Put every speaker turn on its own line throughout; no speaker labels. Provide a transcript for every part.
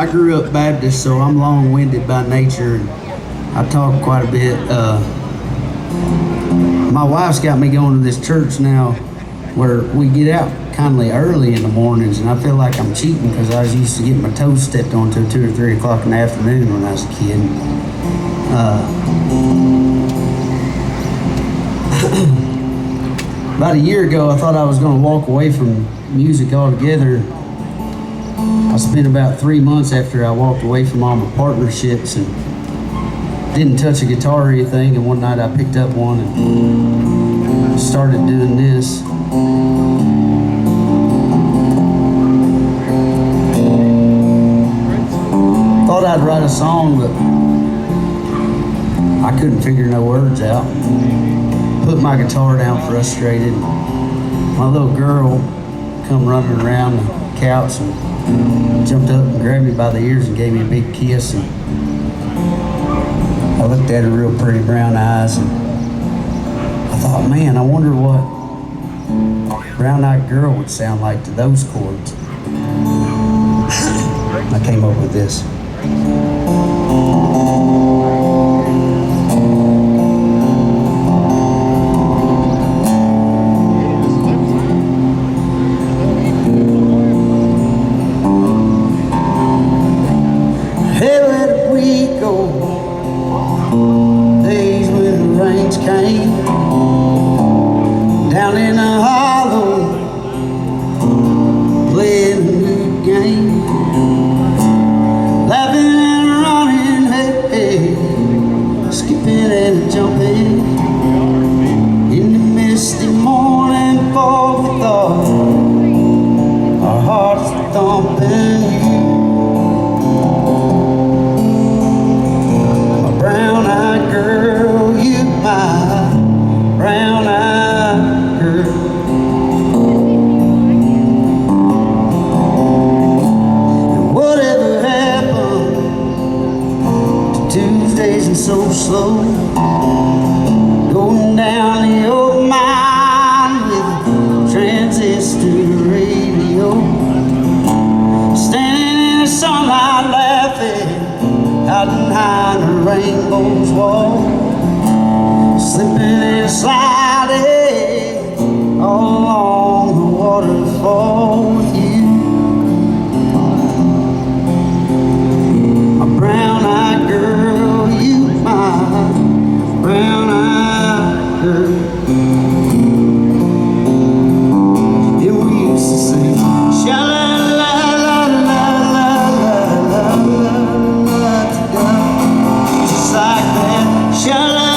I grew up Baptist, so I'm long-winded by nature. And I talk quite a bit. My wife's got me going to this church now where we get out kindly early in the mornings, and I feel like I'm cheating because I was used to getting my toes stepped on till 2 or 3 o'clock in the afternoon when I was a kid. About a year ago, I thought I was going to walk away from music altogether. I spent about 3 months after I walked away from all my partnerships and didn't touch a guitar or anything, and one night I picked up one and started doing this. Thought I'd write a song, but I couldn't figure no words out. Put my guitar down frustrated. My little girl come running around the couch and jumped up and grabbed me by the ears and gave me a big kiss. And I looked at her real pretty brown eyes and I thought, man, I wonder what brown-eyed girl would sound like to those chords. I came up with this. Down in a hollow, playing a new game, laughing and running, hey, skipping and jumping, in the misty morning fog we thought, our hearts thumping. My brown-eyed girl, you my brown-eyed girl. And whatever happened to Tuesdays and so slow, going down the old mine with a transistor radio, standing in the sunlight laughing, hiding behind the rainbow's wall, slipping and sliding all along the waterfall with you. My brown-eyed girl, you my brown-eyed girl. And we used to sing sha-la-la-la-la-la-la-la-la-la-la, just like that. Sha-la-la-la-la.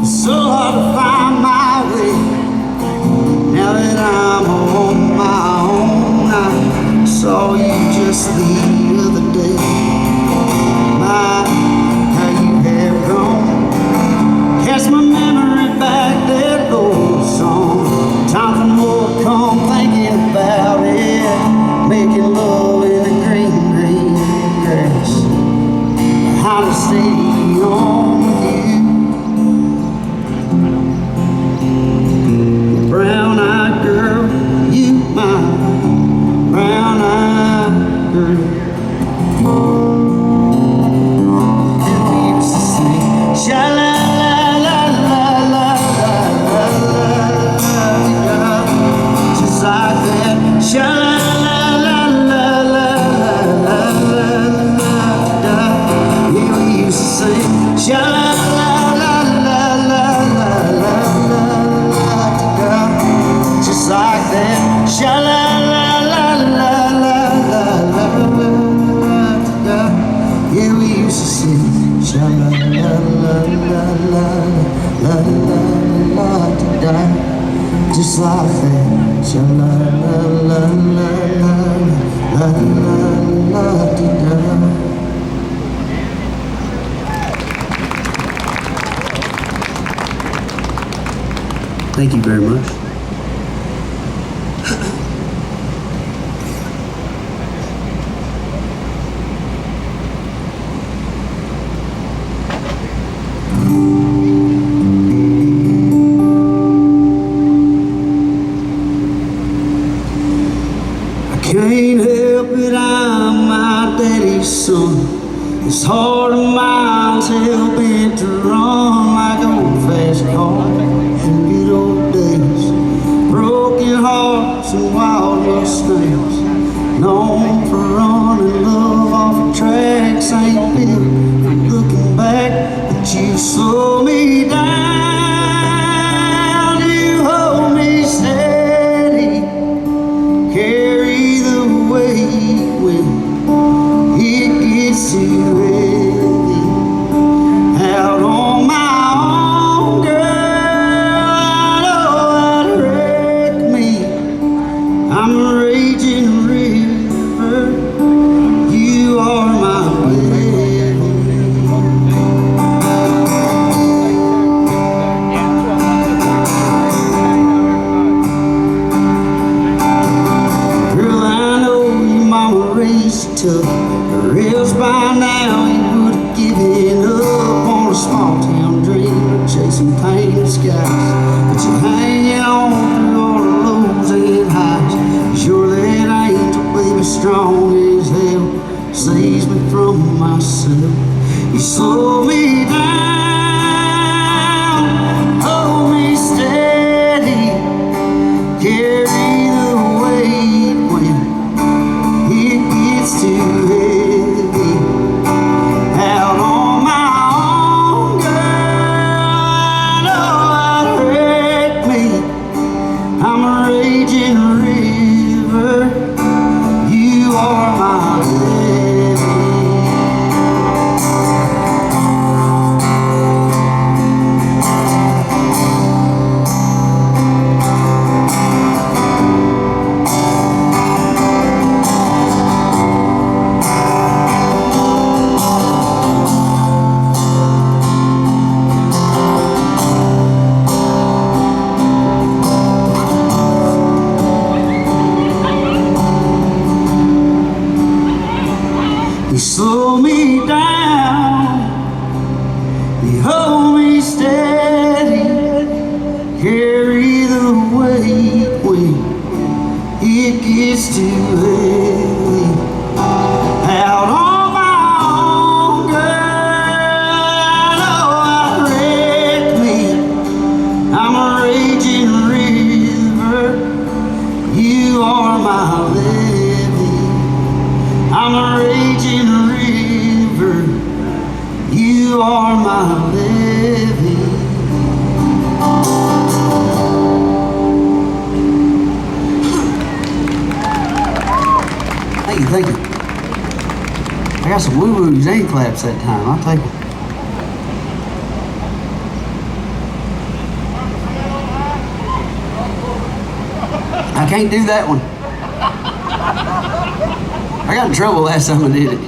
So hard to find my way now that I'm on my own. I saw you just the other day. My, how you have grown. Cast my memory back, that old song. Time for more to come, thinking about it. Making love in the green grass behind the stadium with you. Brown-eyed girl, you my brown-eyed girl. And we used to sing sha-la-la-la-la-la-la-la-la, just like that. Sha-la-la-la-la-la-la-la-la, yeah, we used to sing sha-la-la-la-la-la-la-la, just like that. Sha-la-la-la-la-la-la-la, yeah, we used to sing sha-la-la-la-la-la-la-la-la, just like that. Sha-la-la-la-la-la-la-la-la. Thank you very much. help it, I'm my daddy's son. This heart of mine's hell bent to run like old fast cars in good old days. Broken hearts and wild mustangs, known for running love off of tracks. Ain't built for looking back, but you slow me down. You hold me steady, carry the weight when it gets too heavy. Out on my own, girl, I know I'd wreck me. I'm a raging river, you are my levee. Girl, I know your mama raised you tough, or else by now you would have given up on a small town dream of chasing painted skies. But you're hanging on through all the lows and highs, 'cause you're that angel, baby, strong as hell, saves me from myself. You slow me down, hold me steady, carry the weight when it gets too heavy. Out on my own, girl, I know I'd wreck me. I'm a raging river, you are my levee. You slow me down, you hold me steady, carry the weight when it gets too heavy. Out on my own, girl, I know I'd wreck me. I'm a raging river, you are my levee. I'm a raging river, you are my levee. Thank you, thank you. I got some woo-woos and claps that time, I'll take it. I can't do that one. I got in trouble last time I did it.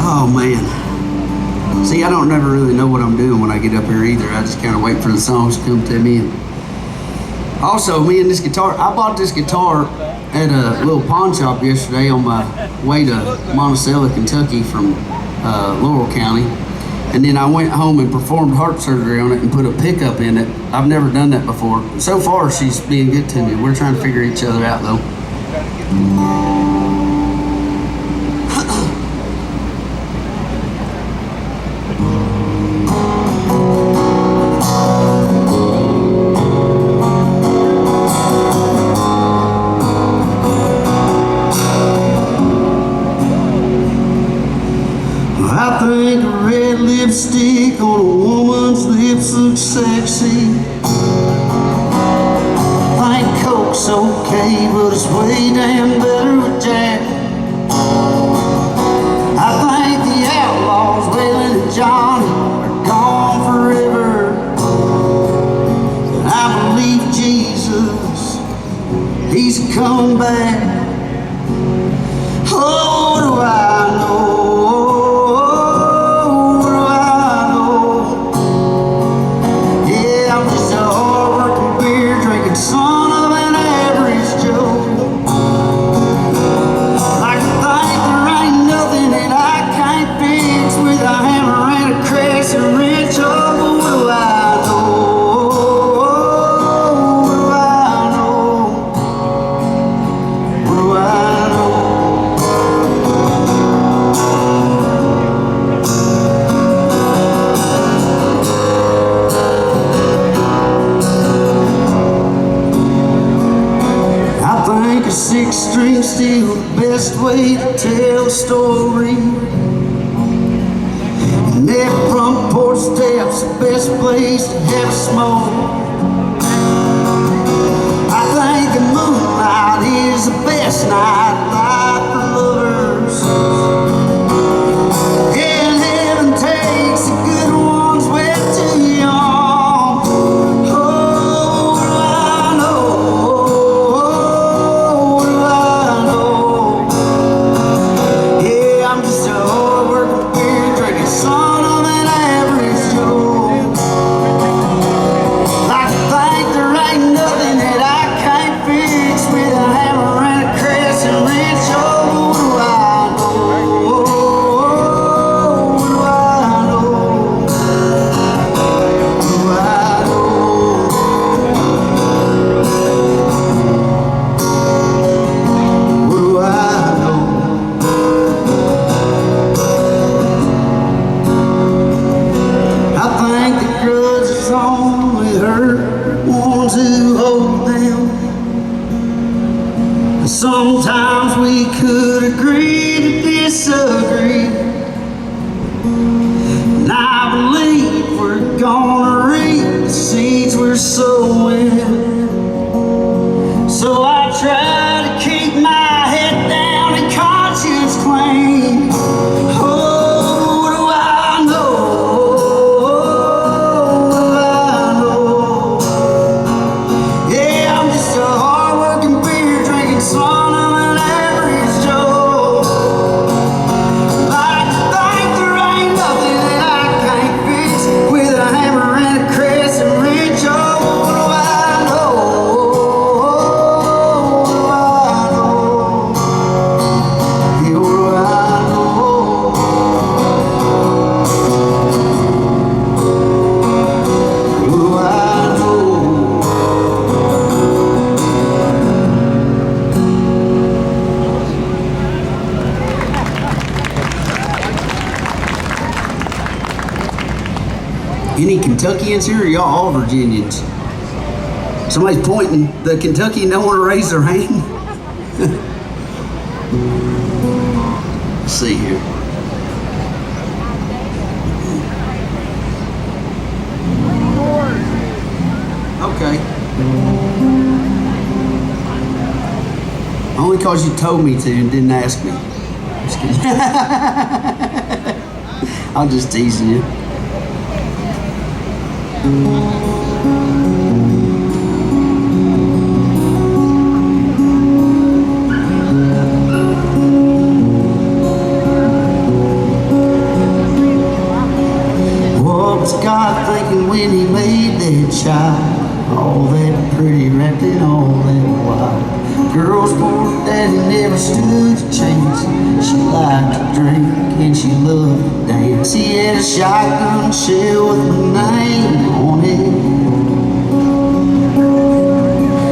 Oh man. See, I don't never really know what I'm doing when I get up here either. I just kind of wait for the songs to come to me. Also, me and this guitar, I bought this guitar at a little pawn shop yesterday on my way to Monticello, Kentucky from Laurel County. And then I went home and performed heart surgery on it and put a pickup in it. I've never done that before. So far, she's being good to me. We're trying to figure each other out though. I think a red lipstick on a woman's lips looks sexy. I think Coke's okay, but it's way damn better with Jack. I think the outlaws, Waylon and Johnny, are gone forever. And I believe Jesus, he's coming back. Oh, what do I know? Son of an average Joe. 96 string, still the best way to tell a story. And that front porch step's the best place to have a smoke. I think the moonlight is the best night light for lovers. And heaven takes the good ones way too young. Oh, what do I know? What do I know? Yeah, I'm just a hard-working beer drinking son of an average Joe. Like to think there ain't nothing that I can't fix with a hammer and a crescent wrench. Oh, what do I know? What do I know? What do I know? What do I know? I think the grudges only hurt ones who hold them. And sometimes we could agree to disagree. And I believe we're gonna reap the seeds we're sowing. So I try to keep my head down and conscience clean. Oh, what do I know? What do I know? Yeah, I'm just a hard-working beer drinking son of an average Joe. Like to think there ain't nothing that I can't fix with a hammer and a crescent wrench. Oh, what do I know? What do I know? Yeah, what do I know? What do I know? Any Kentuckians here, or y'all all Virginians? Somebody's pointing. The Kentucky don't want to raise their hand. Let's see here. Okay. Only because you told me to and didn't ask me. Just kidding. I'm just teasing you. What was God thinking when he made that child? All that pretty wrapped in all that wild. Girl's poor daddy never stood a chance. She liked to drink and she loved to dance. He had a shotgun shell with my name on it.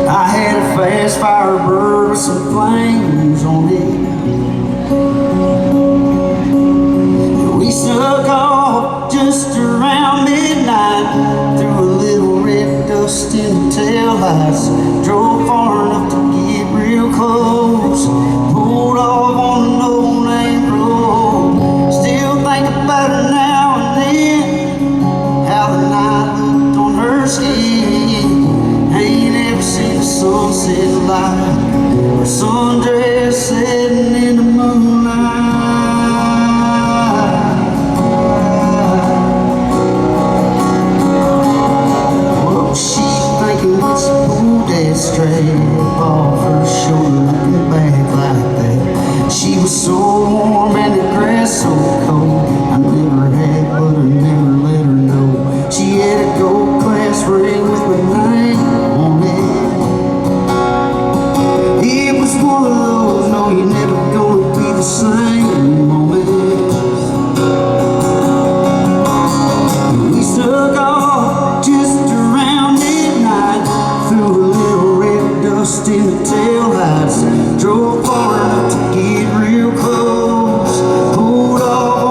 I had a fast Firebird with some flames on it. We snuck off just around midnight through a little red dust in the taillights. Drove far enough to get real close. Pulled off on an old name road. Still think about her now and then. How the night looked on her skin. Ain't ever seen the sunset light or sundress setting in the moonlight. What was she thinking with some old dad straight off her shoulder looking back like that? She was so warm and the grass so cold. I never had, but I never let her know. She had a gold class ring with my name on it. It was one of those, no, you're never gonna be the same moments. We stuck off just around midnight through a little red dust in the taillights. Drove far enough to get real close. Pulled off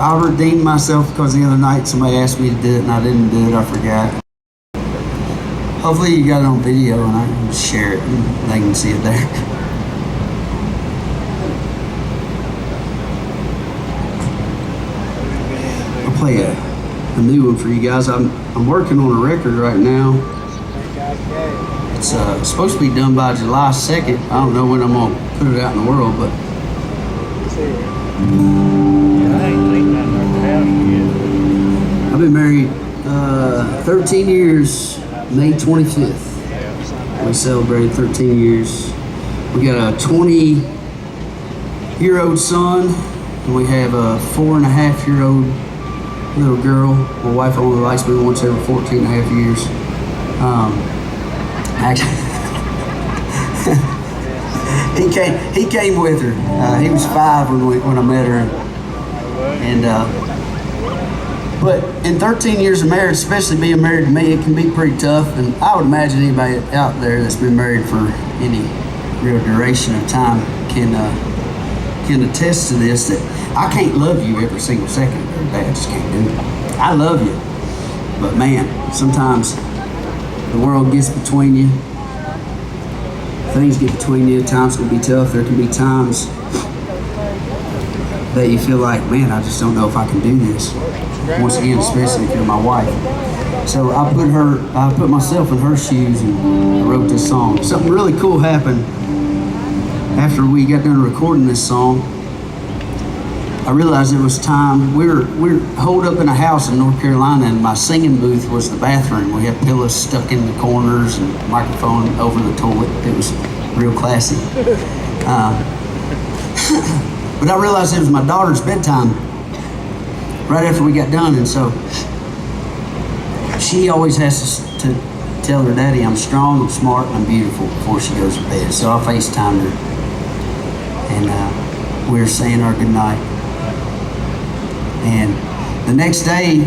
I redeemed myself because the other night somebody asked me to do it and I didn't do it. I forgot. Hopefully you got it on video and I can just share it and they can see it there. I'll play a new one for you guys. I'm working on a record right now. It's supposed to be done by July 2nd. I don't know when I'm gonna put it out in the world, but I've been married 13 years, May 25th. We celebrated 13 years. We got a 20-year-old son, and we have a 4.5-year-old little girl. My wife only likes me once every 14 and a half years. Actually, he came with her. He was 5 when I met her, and but in 13 years of marriage, especially being married to me, it can be pretty tough. And I would imagine anybody out there that's been married for any real duration of time can attest to this, that I can't love you every single second of the day. I just can't do it. I love you, but man, sometimes the world gets between you. Things get between you. Times can be tough. There can be times that you feel like, man, I just don't know if I can do this. Once again, especially if you're my wife. So I put myself in her shoes and I wrote this song. Something really cool happened after we got done recording this song. I realized it was time. We're holed up in a house in North Carolina, and my singing booth was the bathroom. We had pillows stuck in the corners and a microphone over the toilet. It was real classy. But I realized it was my daughter's bedtime right after we got done, and so she always has to tell her daddy I'm strong, I'm smart, and I'm beautiful before she goes to bed. So I FaceTimed her, and we were saying our goodnight. And the next day,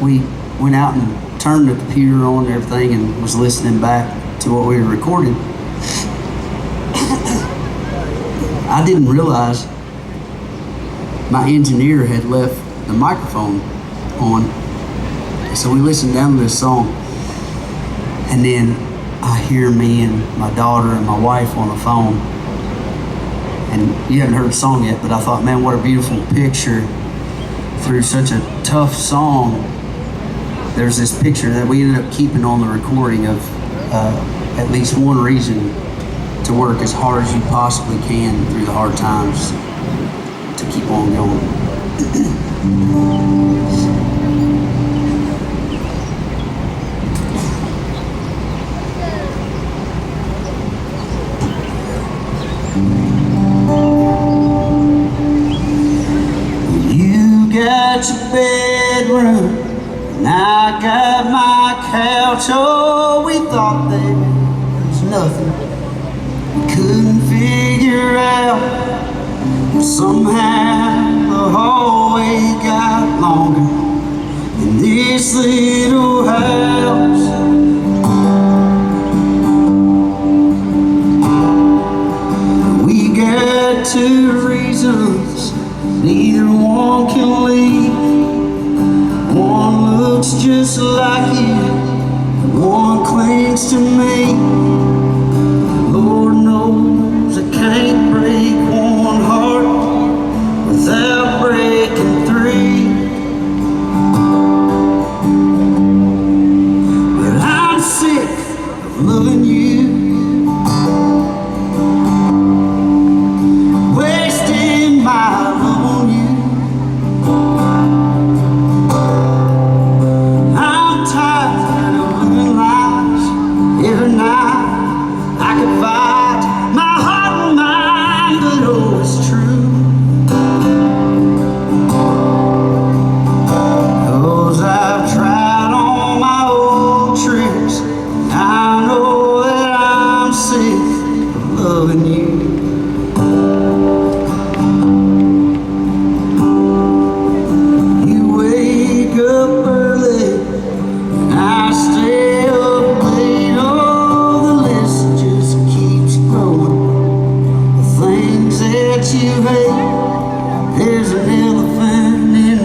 we went out and turned the computer on and everything and was listening back to what we had recorded. I didn't realize my engineer had left the microphone on. So we listened down to this song, and then I hear me and my daughter and my wife on the phone. And you haven't heard the song yet, but I thought, man, what a beautiful picture. Through such a tough song, there's this picture that we ended up keeping on the recording of at least one reason to work as hard as you possibly can through the hard times to keep on going. Got your bedroom, and I got my couch. Oh, we thought there was nothing we couldn't figure out. But somehow the hallway got longer in this little house. We got 2 reasons neither one can leave. One looks just like you, one clings to me. Lord knows I can't break one heart without breaking 3. But I'm sick of loving you, wasting my love on you. I'm tired of living lies every night. I could fight my heart and mind, but oh, it's true. 'Cause I've tried all my old tricks, and I know that I'm sick of loving you. You hate, there's an elephant in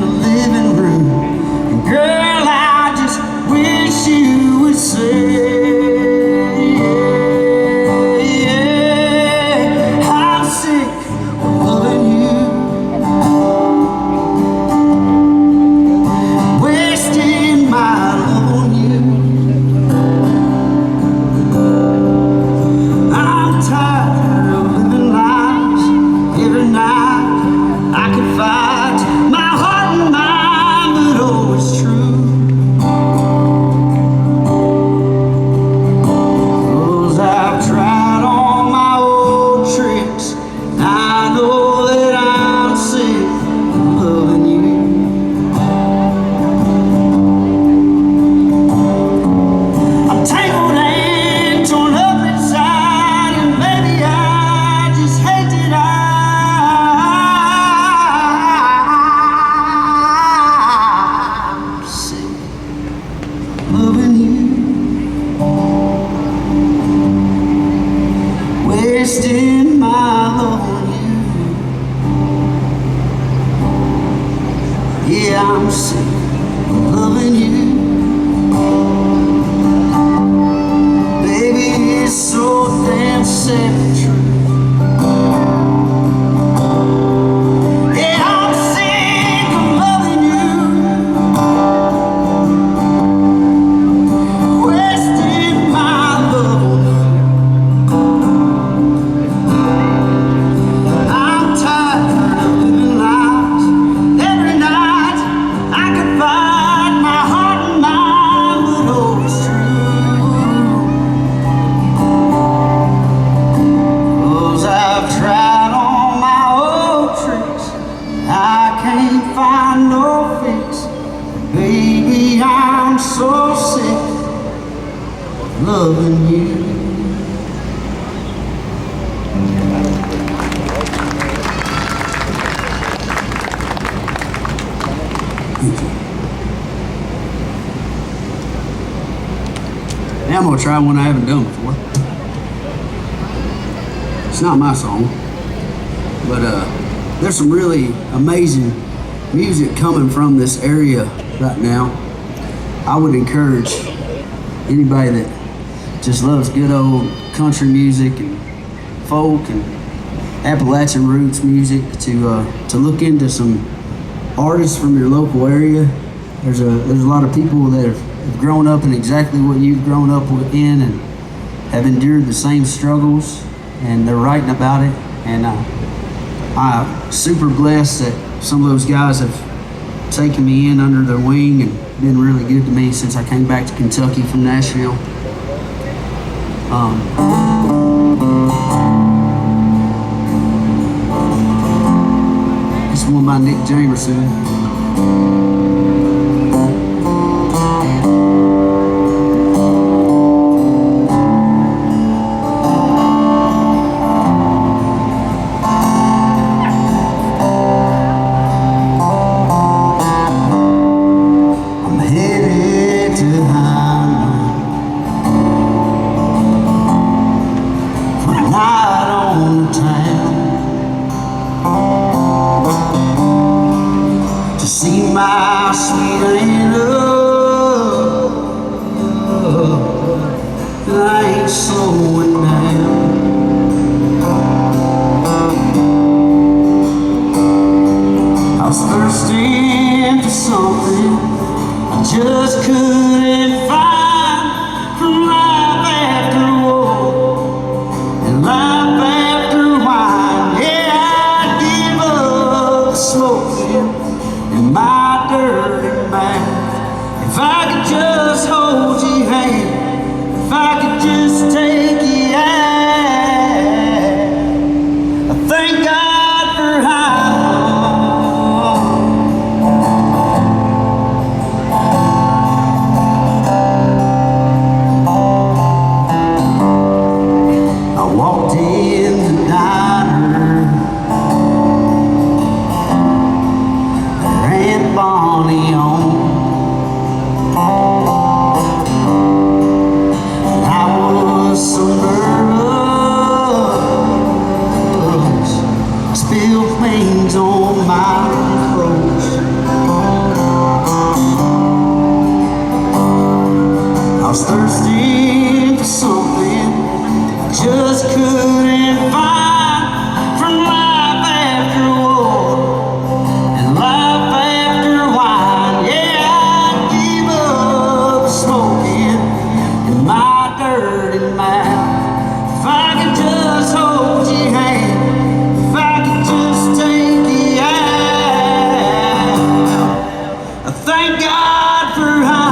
wasting my love on you. Yeah, I'm sick of loving you. Baby, it's so damn sad and true. Find no fix, baby, I'm so sick of loving you. Now I'm gonna try one I haven't done before. It's not my song, but there's some really amazing music coming from this area right now. I would encourage anybody that just loves good old country music and folk and Appalachian roots music to look into some artists from your local area. There's a lot of people that have grown up in exactly what you've grown up in and have endured the same struggles, and they're writing about it. And I'm super blessed that some of those guys have taken me in under their wing and been really good to me since I came back to Kentucky from Nashville. This one by Nick Jamerson. To see my sweet love, and I ain't slowing down. I was thirsting for something I just couldn't find, from life after war and life after wine. Yeah, I'd give up the smoking in my dirty mind if I could just hold your hand, if I could just take you out. I thank God for how I walked in the diner, Bonnie on. And I was so nervous, I spilled things on my clothes. I was thirsty for something I just couldn't find, from life after war and life after wine. Yeah, I'd give up smoking in my dirty mind if I could just hold your hand, if I could just take you out. I thank God for how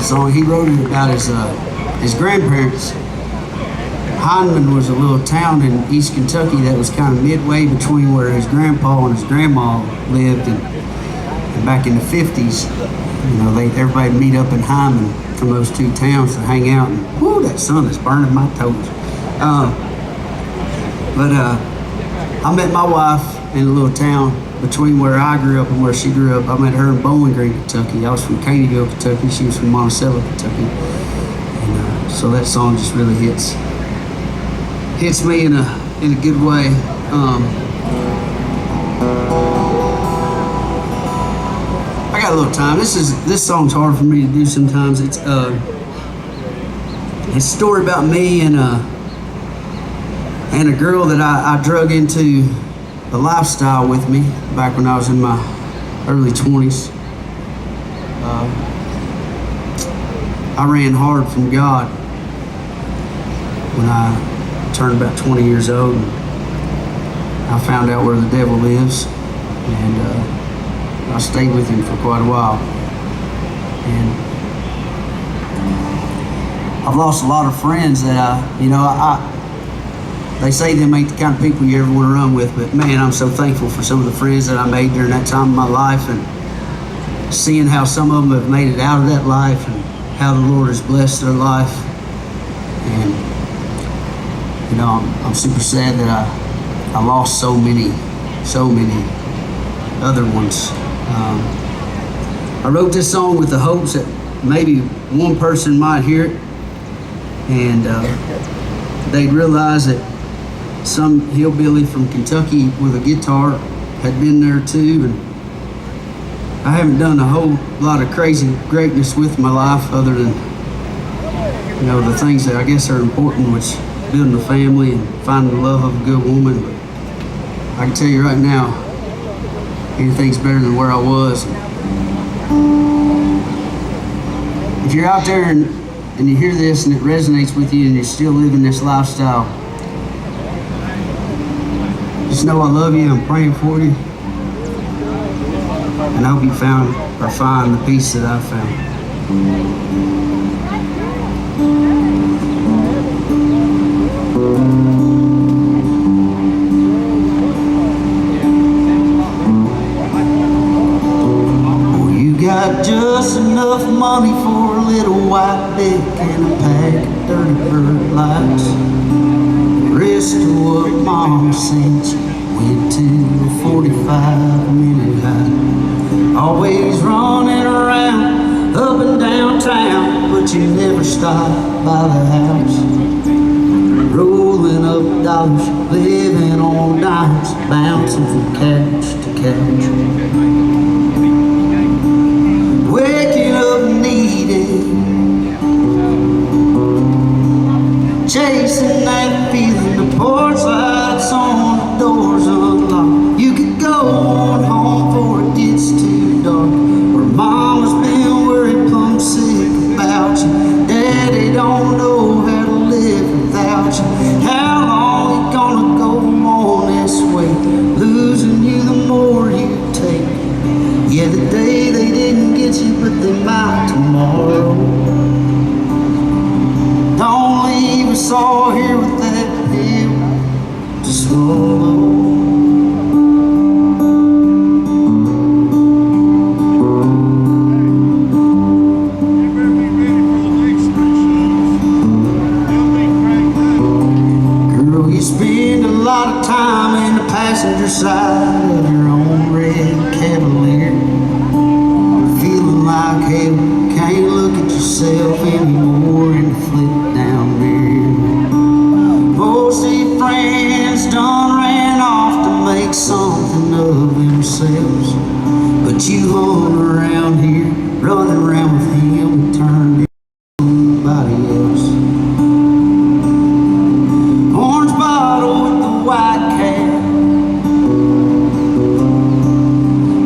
that song. He wrote it about his grandparents. Hindman was a little town in East Kentucky that was kind of midway between where his grandpa and his grandma lived, and back in the 50s, everybody meet up in Hyman from those two towns to hang out. And whoo, that sun is burning my toes. But I met my wife in a little town between where I grew up and where she grew up. I met her in Bowling Green, Kentucky. I was from Caneyville, Kentucky. She was from Monticello, Kentucky. And so that song just really hits me in a good way. I got a little time. This song's hard for me to do sometimes. It's a story about me and a girl that I drug into the lifestyle with me back when I was in my early 20s. I ran hard from God when I turned about 20 years old. I found out where the devil lives, and I stayed with him for quite a while. And I've lost a lot of friends that they say them ain't the kind of people you ever want to run with, but man, I'm so thankful for some of the friends that I made during that time of my life, and seeing how some of them have made it out of that life and how the Lord has blessed their life. And I'm super sad that I lost so many other ones. I wrote this song with the hopes that maybe one person might hear it, and they'd realize that some hillbilly from Kentucky with a guitar had been there too. And I haven't done a whole lot of crazy greatness with my life other than the things that I guess are important, which building a family and finding the love of a good woman. But I can tell you right now, anything's better than where I was. If you're out there and you hear this and it resonates with you and you're still living this lifestyle, just know I love you. I'm praying for you, and I hope you find the peace that I found. Got just enough money for a little white dick and a pack of dirty bird lights. The rest of what Mama sent you went to a 45-minute hike. Always running around up and down town, but you never stopped by the house. Rolling up dollars, living on dimes, bouncing from couch to couch. Waking up needing, chasing that feeling, the porch lights on, the doors unlocked. You could go on home before it gets too dark, where Mama's been worried plumb sick about you. Daddy don't know how to live without you. How long you gonna go on this way, losing you the more you take? Yeah, the day they didn't get you, but they might tomorrow. Don't leave us all here with that pill to swallow. Girl, you spend a lot of time in the passenger side of your own red Cavalier, feeling like hell, can't look at yourself anymore in the flip down mirror. Most of your friends done ran off to make something of themselves, but you hung around here, running around with him and turned into somebody else. Orange bottle with the white cap,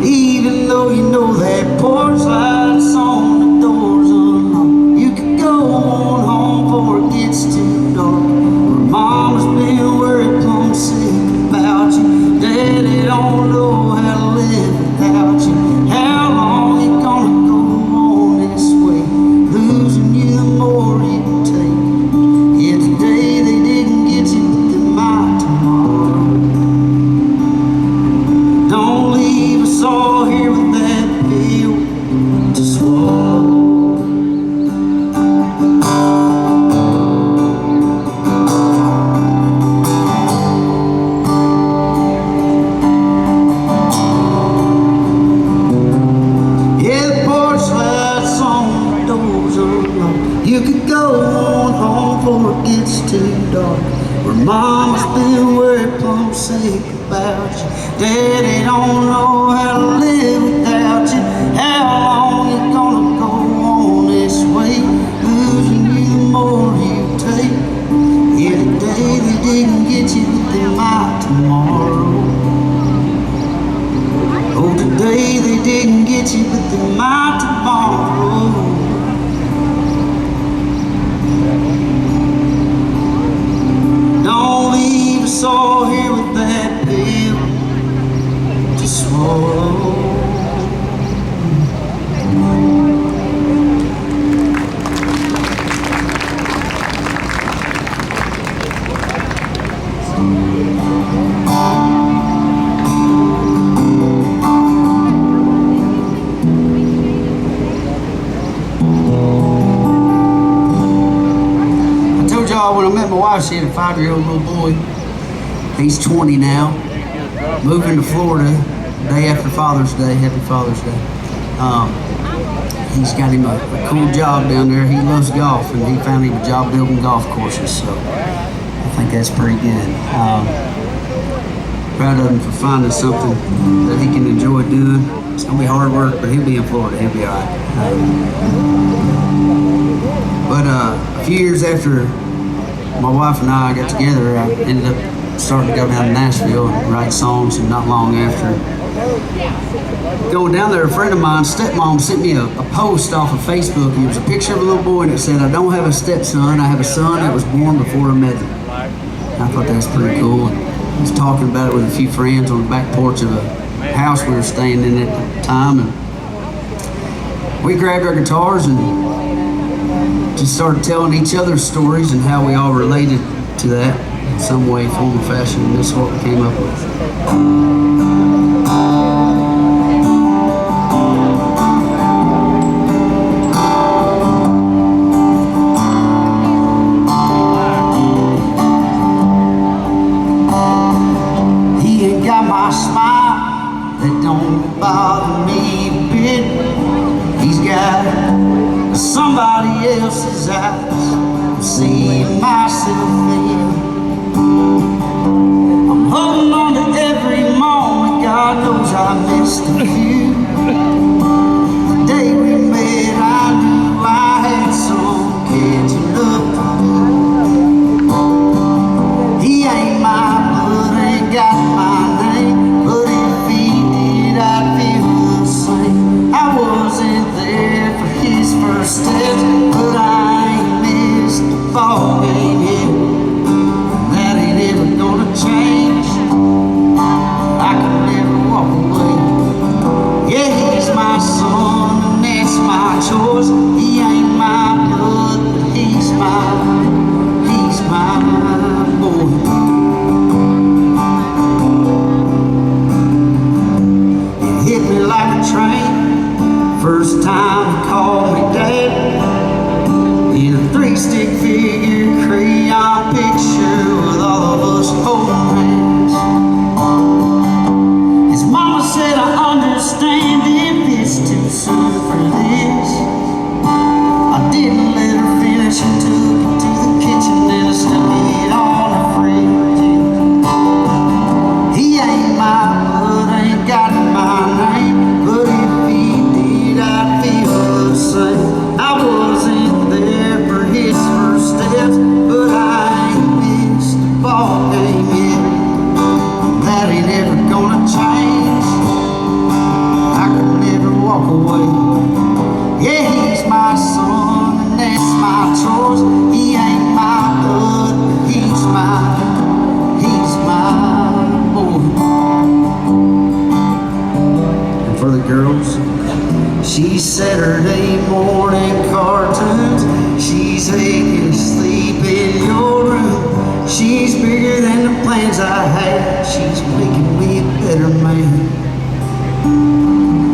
even though you know that porch lights on, the doors unlocked. You could go on home before it gets too dark, where Mama's been worried plumb sick about you. Daddy don't know how to live Mama's been worried plumb sick about you. Daddy don't know how to live without you. How long you gonna go on this way? Losing you the more you take. Yeah, today they didn't get you, but they might tomorrow. Oh, today they didn't get you, but they might tomorrow. Don't leave us all here with that pill to swallow. When I met my wife, she had a 5-year-old little boy. He's 20 now. Moving to Florida day after Father's Day. Happy Father's Day. He's got him a cool job down there. He loves golf, and he found him a job building golf courses. So I think that's pretty good. Proud of him for finding something that he can enjoy doing. It's gonna be hard work, but he'll be in Florida. He'll be all right. But a few years after my wife and I got together, I ended up starting to go down to Nashville and write songs, and not long after going down there, a friend of mine, stepmom, sent me a post off of Facebook. It was a picture of a little boy, and it said, "I don't have a stepson, I have a son that was born before I met him." And I thought that was pretty cool. And I was talking about it with a few friends on the back porch of a house we were staying in at the time, and we grabbed our guitars and just started telling each other stories and how we all related to that in some way, form, or fashion, and this is what we came up with. He ain't got my smile, that don't bother me a bit. He's got somebody else's eyes, I'm seeing myself in. I'm holding on to every moment, God knows I missed a few. The day we met, I knew I had some catching up to do. He ain't my blood, ain't got my name, but if he did, I'd feel the same. I wasn't there for his first steps, but I ain't missed the ball game yet. That ain't ever gonna change. I can never walk away. Yeah, he's my son, and that's my choice. He ain't my blood, but he's my boy. It hit me like a train, first time he called me dad, in a 3-stick figure crayon picture with all of us holding hands. His mama said, "I understand if it's too soon for this." I didn't let her finish and took it to the kitchen and I stuck it on the fridge. He ain't my blood, ain't got my name, but if he did, I'd feel the same. I wasn't there for his first steps, but I ain't missed the ball game yet. That ain't ever gonna change. I could never walk away. Yeah, he's my son, and that's my choice. He ain't my blood, but he's my boy. And for the girls, she's Saturday morning cartoons. She's aching to sleep in your room. She's bigger than the plans I had. She's making me a better man.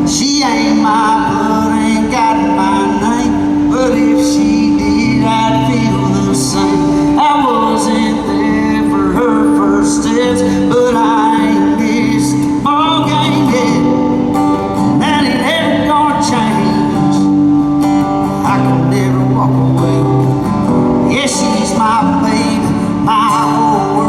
She ain't my blood, ain't got my name, but if she did, I'd feel the same. I wasn't there for her first steps, but I ain't missed the ball game yet. That ain't ever gonna change. I could never walk away. Yeah, she's my baby, my whole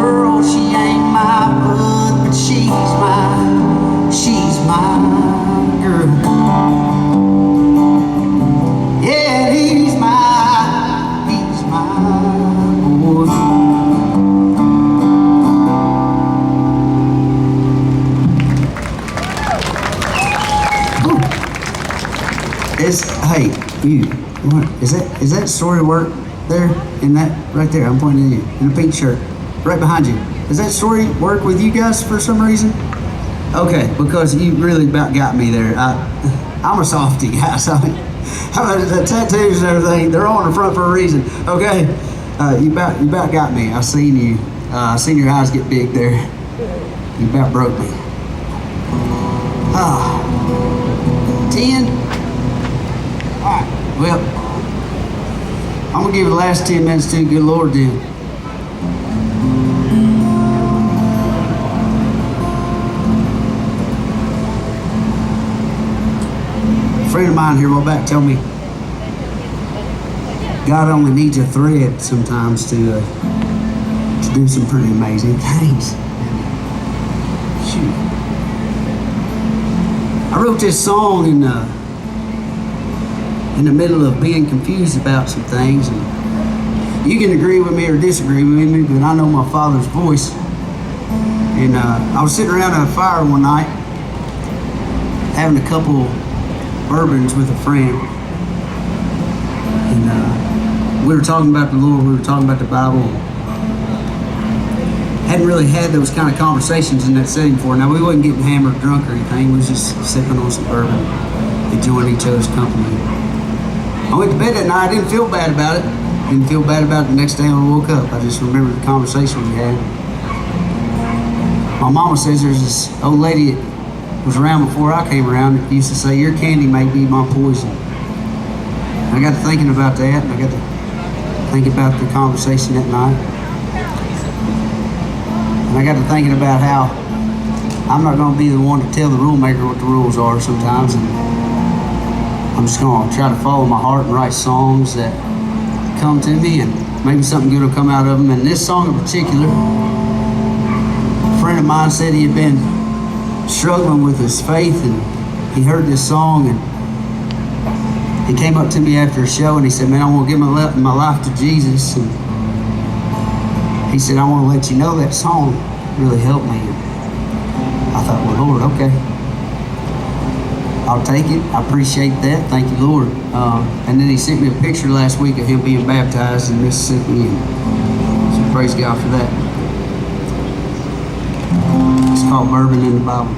Hey, you, what, is that story work there? In that, right there, I'm pointing at you, in a pink shirt, right behind you. Does that story work with you guys for some reason? Okay, because you really about got me there. I'm a softie, guys. I mean, how about the tattoos and everything? They're all in the front for a reason. Okay, you about got me. I seen you. I seen your eyes get big there. You about broke me. 10. All right. Well, I'm gonna give you the last 10 minutes to good Lord then. A friend of mine here a while back told me God only needs a thread sometimes to do some pretty amazing things. Shoot. I wrote this song in the middle of being confused about some things, and you can agree with me or disagree with me, but I know my Father's voice. And I was sitting around a fire one night having a couple bourbons with a friend, and we were talking about the Lord, we were talking about the Bible. Hadn't really had those kind of conversations in that setting before. Now, we wasn't getting hammered, drunk, or anything. We was just sipping on some bourbon, enjoying each other's company. I went to bed that night. I didn't feel bad about it. Didn't feel bad about it the next day when I woke up. I just remembered the conversation we had. My mama says there's this old lady that was around before I came around that used to say, "Your candy may be my poison." And I got to thinking about that, and I got to think about the conversation that night. And I got to thinking about how I'm not going to be the one to tell the rule maker what the rules are sometimes. And I'm just going to try to follow my heart and write songs that come to me, and maybe something good will come out of them. And this song in particular, a friend of mine said he had been struggling with his faith, and he heard this song, and he came up to me after a show and he said, "Man, I want to give my life to Jesus." And he said, "I want to let you know that song really helped me." I thought, "Well, Lord, okay. I'll take it. I appreciate that. Thank you, Lord." And then he sent me a picture last week of him being baptized in Mississippi, and so praise God for that. It's called Bourbon in the Bible.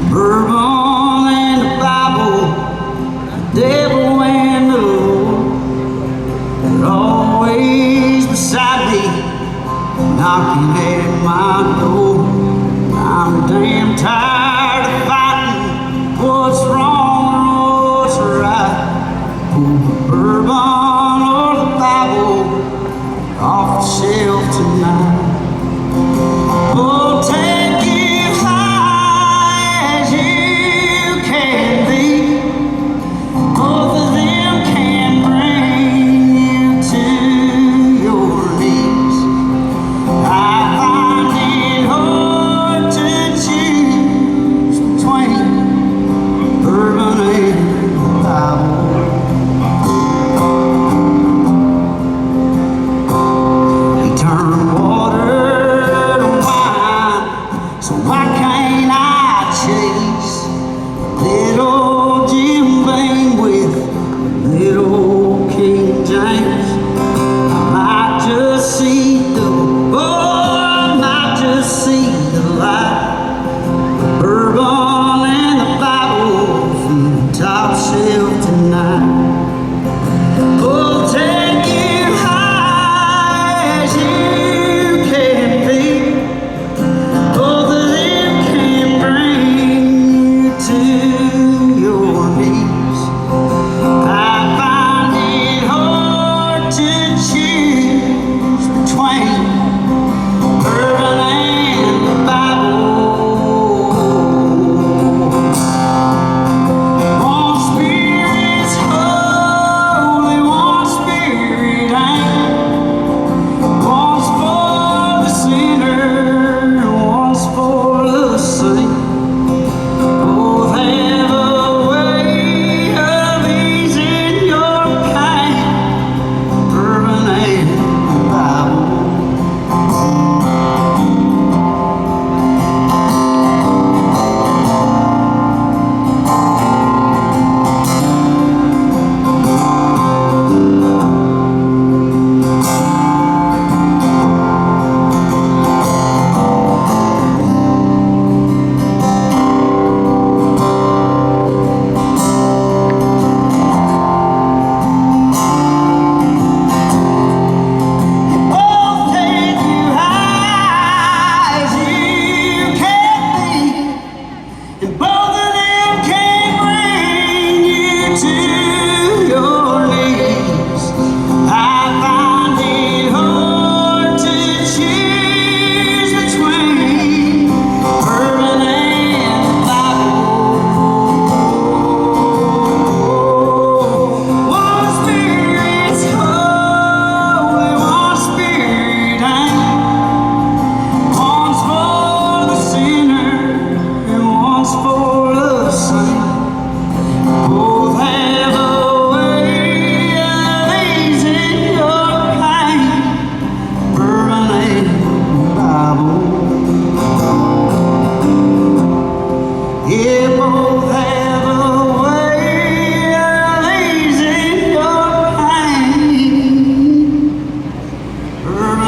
Bourbon in the Bible, the devil and the Lord, they're always beside me, knocking at my door. I'm damn tired of fighting what's wrong or what's right. Pull the bourbon or the Bible off the shelf tonight. Oh, take it high as you can be. Both of them can bring you to your knees. I find it hard to choose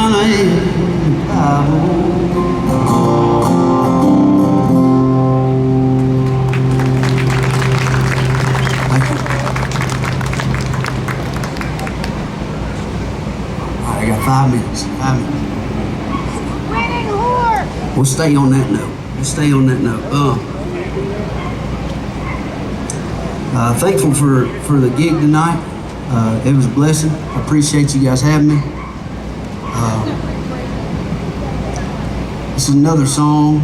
in the Bible. I got 5 minutes. 5 minutes.
Winning whore.
We'll stay on that note. We'll stay on that note. Thankful for the gig tonight. It was a blessing. I appreciate you guys having me. This is another song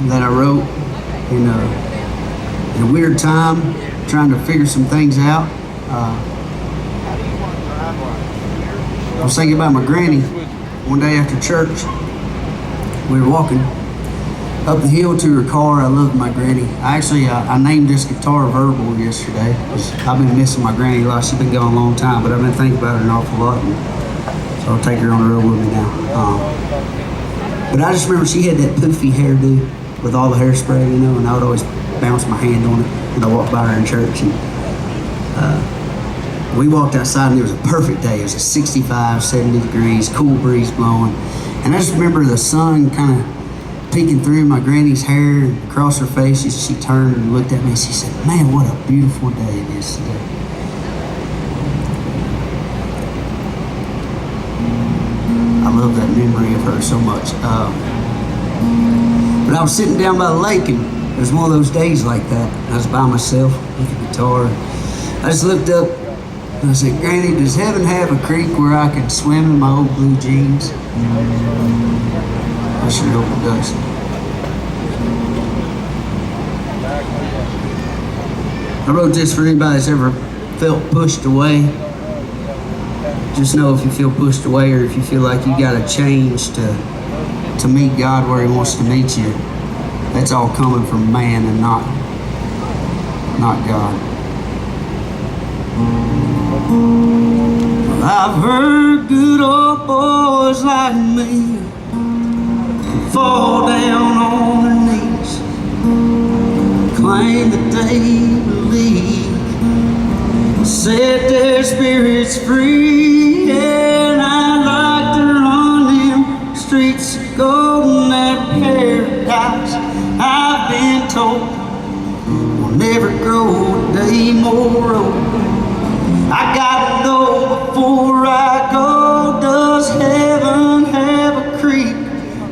that I wrote in a weird time, trying to figure some things out. I was thinking about my granny one day after church. We were walking up the hill to her car. I loved my granny. I named this guitar Verbal yesterday because I've been missing my granny a lot. She's been gone a long time, but I've been thinking about her an awful lot. So I'll take her on the road with me now. But I just remember she had that poofy hairdo with all the hairspray, you know, and I would always bounce my hand on it when I walked by her in church. And we walked outside and it was a perfect day. It was a 65, 70 degrees, cool breeze blowing. And I just remember the sun kind of peeking through my granny's hair and across her face. She turned and looked at me and she said, "Man, what a beautiful day it is today." I love that memory of her so much. But I was sitting down by the lake and it was one of those days like that. I was by myself with the guitar. I just looked up and I said, "Granny, does heaven have a creek where I could swim in my old blue jeans?" I sure hope it does. I wrote this for anybody that's ever felt pushed away. Just know if you feel pushed away or if you feel like you gotta change to meet God where He wants to meet you, that's all coming from man and not God. I've heard good old boys like me fall down on their knees, claim that they believe, set their spirits free, and I'd like to run them streets of gold in that paradise I've been told will never grow a day more old. I gotta know before I go, does heaven have a creek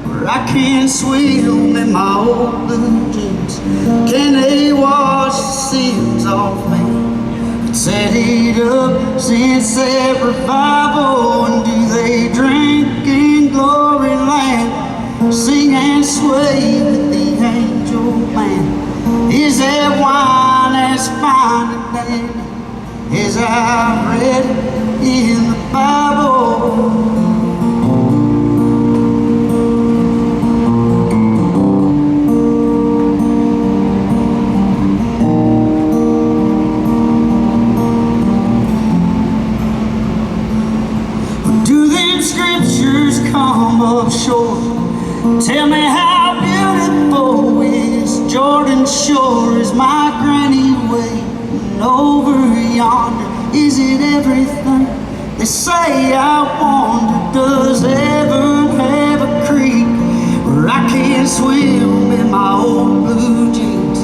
where I can swim in my old blue jeans? Can they wash the sins off me? Set it up since that revival, and do they drink in glory land, sing and sway with the angel band? Is that wine as fine and dandy as I've read in the Bible? Scriptures come up short. Tell me how beautiful is Jordan Shore? Is my granny waiting over yonder? Is it everything they say? I wonder, does heaven have a creek where I can swim in my old blue jeans?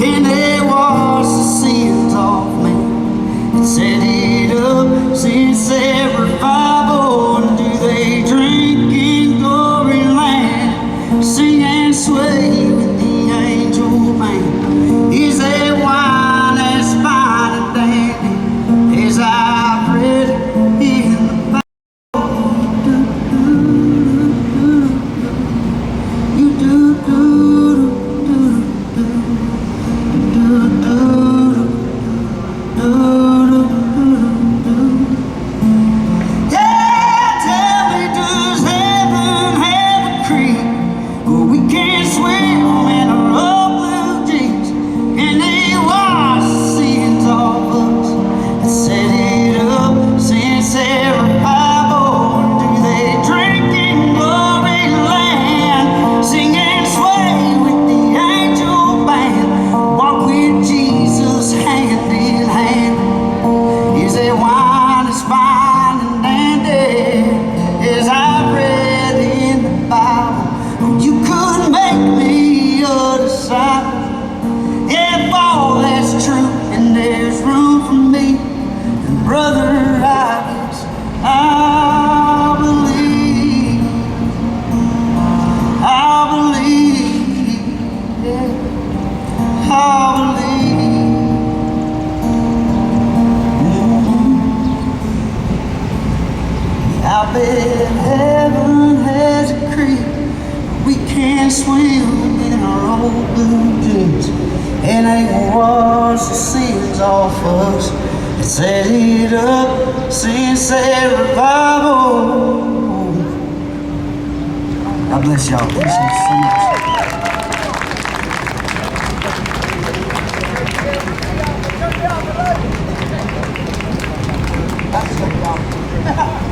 Can they wash the sins off me and set it up since that revival? And do they drink in glory land, sing and sway with the angel band? Is that wine as fine and dandy as I've read in the Bible? could make me a disciple. If all that's true and there's room for me, then brother, I guess I believe, yeah, I believe. I bet heaven has a creek we can't swim in our old blue jeans, and ain't gonna wash the sins off us and set it up since that revival. God bless y'all. Appreciate you so much.